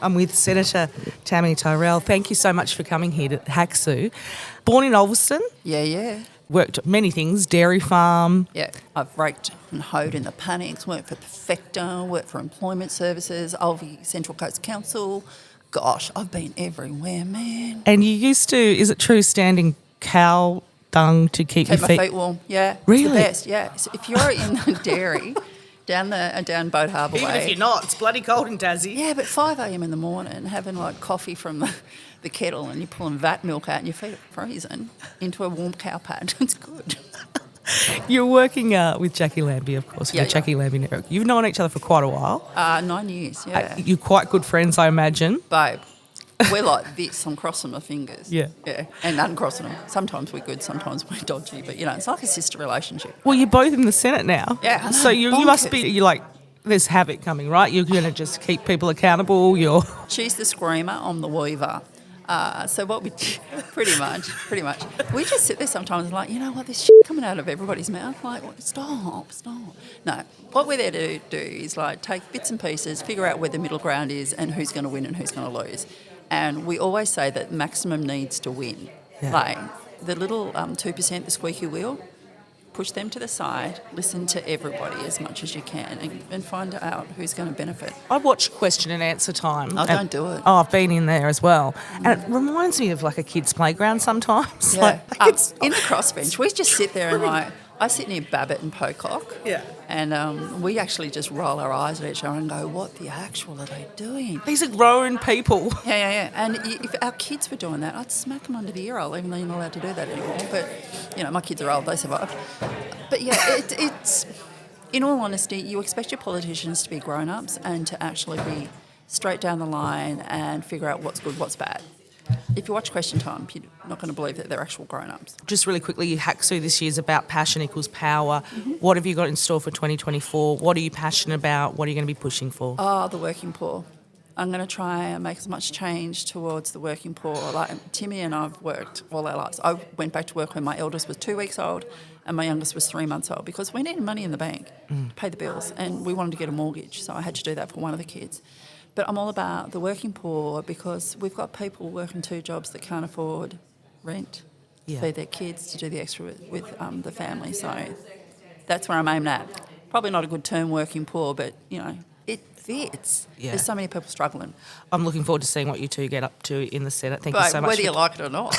I'm with Senator Tammy Tyrell. Thank you so much for coming here to HACSU. Born in Ulverston. Yeah. Worked at many things, dairy farm. Yeah, I've raked and hoed in the panics, worked for Perfecta, worked for Employment Services, Ulvi Central Coast Council. Gosh, I've been everywhere, man. And you used to, is it true, standing cow dung to keep your Keep my feet warm, yeah. Really? It's the best, yeah. So if you're in the dairy, down Boat Harbour Even Way. if you're not, it's bloody cold in Tassie. Yeah, but 5 a.m. in the morning, having like coffee from the kettle and you're pulling vat milk out and your feet are freezing into a warm cow pad. It's good. You're working with Jacqui Lambie, of course, with the Yeah. Jacqui Lambie Network. You've known each other for quite a while. 9 years, yeah. You're quite good friends, I imagine. Babe, we're like this. I'm crossing my fingers. Yeah. And uncrossing them. Sometimes we're good, sometimes we're dodgy. But, it's like a sister relationship. Well, you're both in the Senate now. Yeah, I know. So you must be, you're like, there's havoc coming, right? You're going to just keep people accountable. She's the screamer, I'm the weaver. So what we pretty much, we just sit there sometimes like, you know what, this shit coming out of everybody's mouth. Like, stop. No, what we're there to do is like take bits and pieces, figure out where the middle ground is and who's going to win and who's going to lose. And we always say that maximum needs to win. Yeah. Like the little 2%, the squeaky wheel, push them to the side, listen to everybody as much as you can and find out who's going to benefit. I watch Question and Answer Time. I don't do it. Oh, I've been in there as well. And it reminds me of like a kid's playground sometimes. Yeah. Like, In the crossbench, we just sit there and like, I sit near Babbitt and Pocock. Yeah. And we actually just roll our eyes at each other and go, what the actual are they doing? these are grown people. Yeah. And if our kids were doing that, I'd smack them under the ear hole, even though you're not allowed to do that anymore. But, my kids are old, they survive. But yeah, it's, in all honesty, you expect your politicians to be grown-ups and to actually be straight down the line and figure out what's good, what's bad. If you watch Question Time, you're not going to believe that they're actual grown-ups. Just really quickly, HACSU this year is about passion equals power. Mm-hmm. What have you got in store for 2024? What are you passionate about? What are you going to be pushing for? Oh, the working poor. I'm going to try and make as much change towards the working poor. Like Timmy and I've worked all our lives. I went back to work when my eldest was 2 weeks old and my youngest was 3 months old because we needed money in the bank to pay the bills and we wanted to get a mortgage, so I had to do that for one of the kids. But I'm all about the working poor because we've got people working 2 jobs that can't afford rent, to feed their kids, to do the extra with the family. So that's where I'm aiming at. Probably not a good term, working poor, but, it fits. Yeah. There's so many people struggling. I'm looking forward to seeing what you two get up to in the Senate. Thank you so much. Whether you like it or not.